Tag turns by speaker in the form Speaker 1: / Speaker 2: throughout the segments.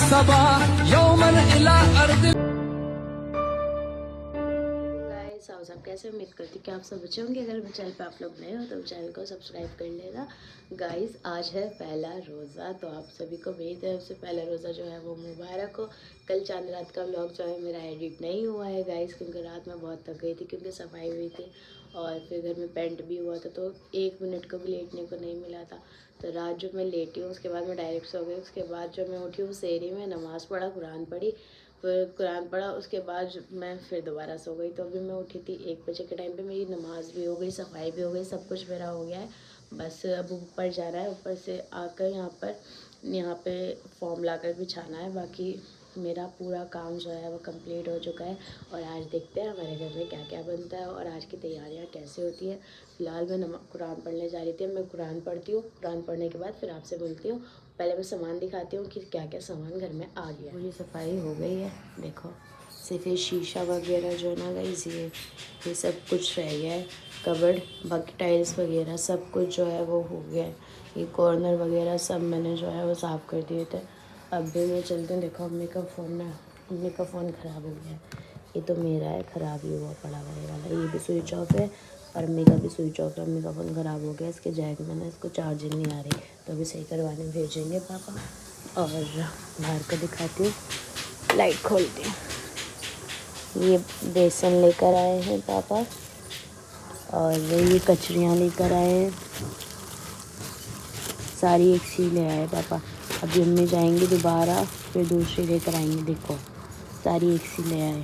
Speaker 1: सब कैसे उम्मीद करती कि आप सब अच्छे होंगे। अगर मेरे चैनल पे आप लोग नए हो तो चैनल को सब्सक्राइब कर लेना। गाइस आज है पहला रोज़ा, तो आप सभी को मेरी तरफ से पहला रोज़ा जो है वो मुबारक हो। कल चांद रात का व्लॉग जो है मेरा एडिट नहीं हुआ है गाइस, क्योंकि रात में बहुत थक गई थी, क्योंकि सफाई हुई थी और फिर घर में पेंट भी हुआ था, तो 1 मिनट को भी लेटने को नहीं मिला था। तो रात जो मैं लेटी हूँ उसके बाद मैं डायरेक्ट सो गई। उसके बाद जो मैं उठी हूँ सेहरी में नमाज़ पढ़ा, कुरान पढ़ी, फिर कुरान पढ़ा, उसके बाद मैं फिर दोबारा सो गई। तो अभी मैं उठी थी 1 बजे के टाइम पे, मेरी नमाज़ भी हो गई, सफाई भी हो गई, सब कुछ मेरा हो गया है। बस अब ऊपर जाना है, ऊपर से आकर यहाँ पे फॉर्म लाकर बिछाना है। बाकी मेरा पूरा काम जो है वो कंप्लीट हो चुका है। और आज देखते हैं हमारे घर में क्या क्या बनता है और आज की तैयारियाँ कैसे होती है। फ़िलहाल मैं कुरान पढ़ने जा रही थी, मैं कुरान पढ़ती हूँ, कुरान पढ़ने के बाद फिर आपसे मिलती हूँ। पहले मैं सामान दिखाती हूँ कि क्या क्या सामान घर में आ गया। पूरी सफाई हो गई है, देखो सिर्फ ये शीशा वगैरह जो है ना गाइस, ये सब कुछ रह गया है। कबर्ड, बाकी टाइल्स वगैरह सब कुछ जो है वो हो गया है। ये कॉर्नर वगैरह सब मैंने जो है वो साफ़ कर दिए थे। अब भी मैं चलती हूँ। देखो अम्मी का फ़ोन ख़राब हो गया है। ये तो मेरा है, ख़राब ही हुआ पड़ा हुआ ये वाला। ये भी स्विच ऑफ है और अम्मी का भी स्विच ऑफ है। अम्मी का फ़ोन ख़राब हो गया, इसके जैक में ना इसको चार्जिंग नहीं आ रही, तो अभी सही करवाने भेजेंगे पापा। और बाहर को दिखाती हूँ, लाइट खोलती हूँ। ये बेसन लेकर आए हैं पापा और ये कचरियाँ लेकर आए हैं, सारी एक सी ले आए पापा। अभी अम्मी जाएंगी दोबारा, फिर दूसरी लेकर आएंगे। देखो सारी एक सी ले आए,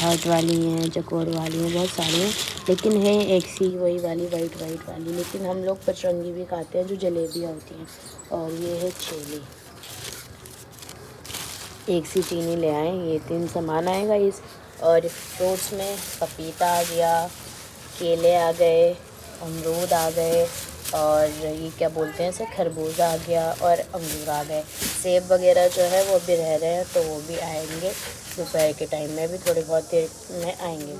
Speaker 1: हार्ट वाली हैं, चकोर वाली हैं, बहुत सारी हैं, लेकिन है एक सी वही वाली वाइट वाली। लेकिन हम लोग पचरंगी भी खाते हैं जो जलेबियाँ होती हैं। और ये है चीनी, एक सी चीनी ले आए। ये 3 सामान आएगा इस। और फ्रूट्स में पपीता आ गया, केले आ गए, अमरूद आ गए, और ये क्या बोलते हैं इसे, खरबूजा आ गया और अंगूर आ गए। सेब वगैरह जो है वो भी रह रहे हैं, तो वो भी आएंगे दोपहर के टाइम में, भी थोड़ी बहुत देर में आएंगे।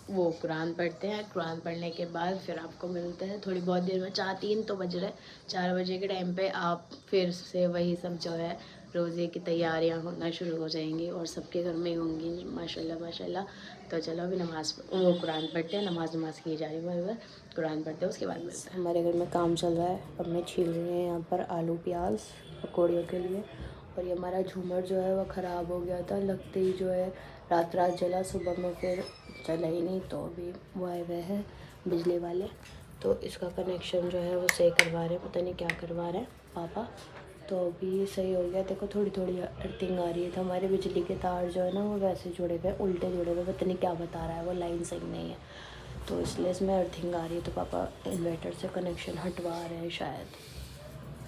Speaker 1: वो कुरान पढ़ते हैं, कुरान पढ़ने के बाद फिर आपको मिलते हैं थोड़ी बहुत देर में। 3 तो बज रहे, 4 बजे के टाइम पे आप फिर से वही सब जो है रोज़े की तैयारियां होना शुरू हो जाएंगी और सबके घर में होंगी माशाल्लाह माशाल्लाह। तो चलो अभी वो कुरान पढ़ते हैं, नमाज की जा रही है, कुरान पढ़ते हैं, उसके बाद मिलते हैं। हमारे घर में काम चल रहा है, अब मैं छील रही हैं यहाँ पर आलू प्याज पकौड़ियों के लिए। और ये हमारा झूमर जो है वो ख़राब हो गया था, लगते ही जो है रात जला, सुबह में फिर चला ही नहीं। तो अभी वो आए हुए हैं बिजली वाले, तो इसका कनेक्शन जो है वो सही करवा रहे हैं, पता नहीं क्या करवा रहे हैं पापा। तो अभी सही हो गया। देखो थोड़ी थोड़ी अर्थिंग आ रही है। तो हमारे बिजली के तार जो है ना वो वैसे जुड़े हुए, उल्टे जुड़े हुए, पता नहीं क्या बता रहा है, वो लाइन सही नहीं है, तो इसलिए इसमें अर्थिंग आ रही है। तो पापा इन्वर्टर से कनेक्शन हटवा रहे हैं शायद।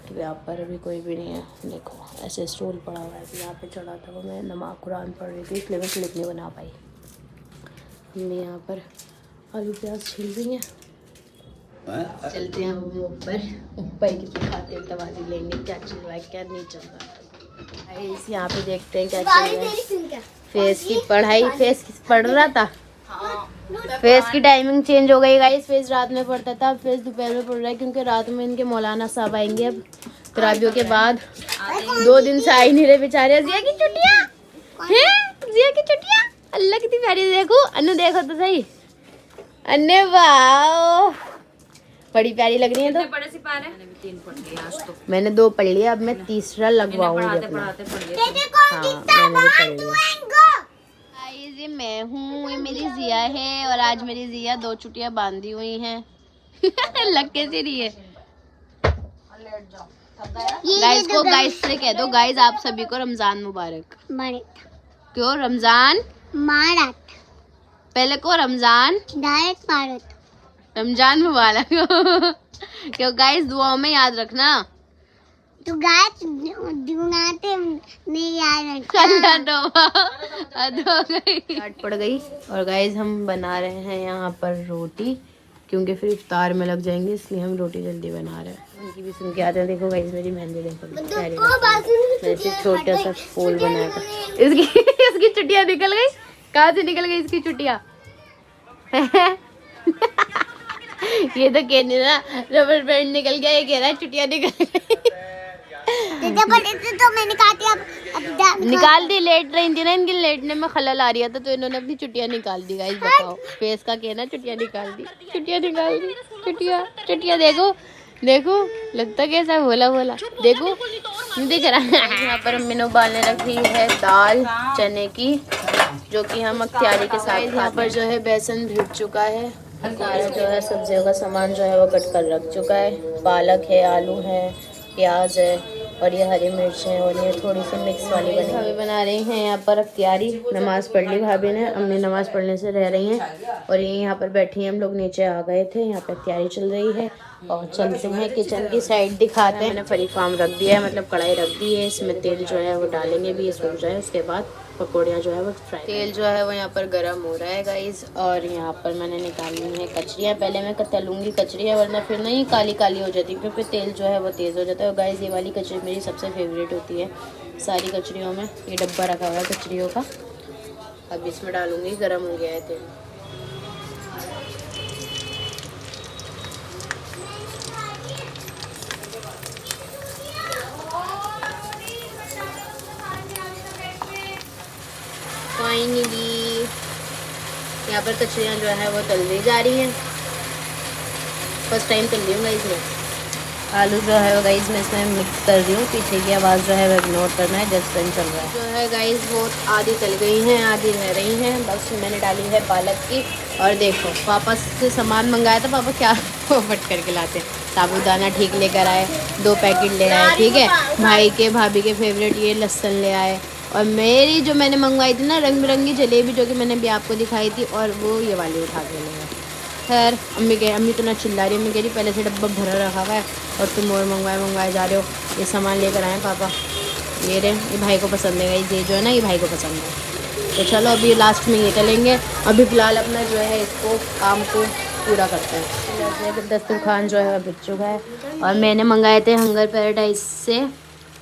Speaker 1: तो यहाँ पर अभी कोई भी नहीं है, देखो ऐसे स्टूल पड़ा हुआ है। यहाँ पे चढ़ा था वो, मैं नमाज कुरान पढ़ रही थी, इसलिए मैं क्लिप नहीं बना पाई। हमने यहाँ पर आलू प्याज छील रही हैं। चलते हैं हम ऊपर की दिखाते हैं, तवाज़ी लेंगे क्या चल रहा है क्या नहीं चल रहा है। इस यहाँ पे देखते हैं क्या चल रहा है। फेस की पढ़ाई, फेस पढ़ रहा था, फेस की टाइमिंग चेंज हो गई गाइस। फेस रात में पढ़ता था, फेस दोपहर में पढ़ रहा है, क्योंकि रात में इनके मौलाना साहब आएंगे अब तराबियों के बाद। 2 दिन से आ ही नहीं रहे बेचारे। जिया की छुट्टियां हैं, जिया की छुट्टियां, अल्लाह कितनी प्यारी। देखो अनु, देखो तो सही अन्ने, वाह बड़ी प्यारी लग रही है। तो बड़े सिपारे मैंने 3 पढ़ लिए आज, तो मैंने 2 पढ़ लिया, अब मैं तीसरा लगवाऊंगी। हाँ मैंने भी पढ़ लिया। ये मैं हूँ, ये मेरी जिया है, और आज मेरी जिया 2 चुटियां बांधी हुई हैं। लग कैसी रही है गाइस को, गाइस से कह दो, गाइस आप सभी को रमजान मुबारक। क्यों रमजान मुबारक, पहले को रमजान रमजान मुबारक। क्यों गाइस दुआओं में याद रखना। तो गाइस नहीं याद पड़ गई। और गाइस हम बना रहे हैं यहाँ पर रोटी, क्योंकि फिर इफ्तार में लग जाएंगे, इसलिए हम रोटी जल्दी बना रहे हैं। उनकी भी सुन के आते हैं। देखो गाइस मेरी मेहंदी देखो, मैंने छोटा सा फूल बनाया था। इसकी चुटिया निकल गई। कहाँ से निकल गई इसकी चुटिया? ये तो कहने ना रबर बैंड निकल गया, ये कह रहा है चुटिया निकल गई।
Speaker 2: तो मैंने काटी अब
Speaker 1: निकाल दी, लेट रही थी ना, इनकी लेटने में खलल आ रही था तो इन्होंने अपनी चुटिया निकाल दी। गाइस बताओ, फेस का कहना, चुटिया निकाल दी, चुटिया निकाल दी, चुटिया चुटिया। देखो देखो, लगता कैसा है, भोला भोला, देखो नहीं दिख रहा। यहाँ पर अम्मी ने उबालने रखी है दाल चने की, जो कि हम अख्तियारी के साथ। यहाँ पर जो है बेसन भिग चुका है, सारा जो है सब्जियों का सामान जो है वो कट कर रख चुका है। पालक है, आलू है, प्याज है और ये हरी मिर्च है और ये थोड़ी सी मिक्स वाली बनी। भाभी बना रही हैं यहाँ पर अख्तियारी। नमाज़ पढ़ ली भाभी ने, अम्मी नमाज़ पढ़ने से रह रही हैं और ये यहाँ पर बैठी हैं। हम लोग नीचे आ गए थे, यहाँ पर अख्तियारी चल रही है और चलते हैं किचन की साइड दिखाते हैं। मैंने फरी फार्म रख दिया है, मतलब कढ़ाई रख दी है, इसमें तेल जो है वो डालेंगे भी, ये सूख जाए उसके बाद पकौड़ियाँ जो है वो फ्राई। तेल जो है वो यहाँ पर गर्म हो रहा है गाइस और यहाँ पर मैंने निकाली है कचरियाँ। पहले मैं तलूँगी कचरियाँ, वरना फिर ना ये काली काली हो जाती है क्योंकि तेल जो है वो तेज़ हो जाता है। और गाइस ये वाली कचरी मेरी सबसे फेवरेट होती है सारी कचरियों में। ये डब्बा रखा हुआ है कचरियों का, अब इसमें डालूँगी, गर्म हो गया है तेल। फाइनली यहाँ पर कचरियाँ जो है वो तल दी जा रही हैं। फर्स्ट टाइम तल रही हूँ गाइस मैं। आलू जो है वो गाइस मैं इसमें मिक्स कर रही हूँ। पीछे की आवाज़ जो है वो इग्नोर करना है, जस्ट टाइम चल रहा है। जो है गाइस वो आधी तल गई हैं, आधी रह रही हैं। बस मैंने डाली है पालक की। और देखो पापा से सामान मंगाया था, पापा क्या फट करके लाते हैं। साबुदाना ठीक लेकर आए, 2 पैकेट ले आए, ठीक है। भाई के भाभी के फेवरेट ये लहसुन ले आए। और मेरी जो मैंने मंगवाई थी ना रंग बिरंगी जलेबी, जो कि मैंने भी आपको दिखाई थी, और वो ये वाली उठा के ले गए। खैर अम्मी तो ना चिल्ला रही, अम्मी कह रही पहले से डब्बा भरा रखा हुआ है और तुम और मंगवाए जा रहे हो। ये सामान लेकर आए पापा, ये भाई को पसंद है, ये जो है ना ये भाई को पसंद है। तो चलो अभी लास्ट में ये तलेंगे, अभी फ़िलहाल अपना जो है इसको काम को पूरा करते हैं। दस्तरखान जो है बिक चुका है और मैंने मंगाए थे हंगर पैराडाइज से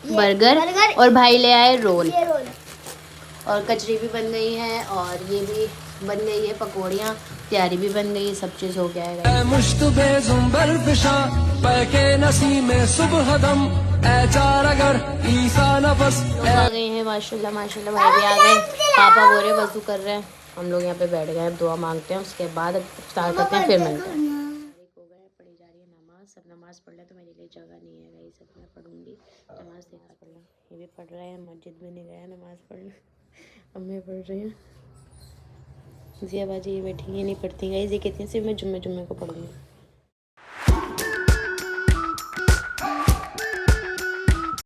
Speaker 1: बर्गर और भाई ले आए रोल। और कचरी भी बन गई है और ये भी बन गई है, पकौड़ियाँ तैयारी भी बन गई है, सब चीज़ हो गया है। आ गए हैं माशाल्लाह माशाल्लाह, भाई भी आ गए, पापा बोरे वजू कर रहे हैं, हम लोग यहाँ पे बैठ गए। अब दुआ मांगते हैं, उसके बाद अब स्टार्ट करते हैं, फिर मिलते हैं। हो गए, पढ़ी जा रही है नमाज। सब नमाज़ पढ़ ले तो मेरे लिए जगह नहीं है भाई, सब मैं पढ़ूंगी नमाज। देखा पढ़ लो, ये भी पढ़ रहा है, मस्जिद में नहीं गया नमाज़ पढ़ने। अम्मी पढ़ रही हैं, जिया बाजी ये बैठी, ये नहीं पढ़ती गाइस, ये कहती हैं सिर्फ मैं जुम्मे को पढ़ूंगी।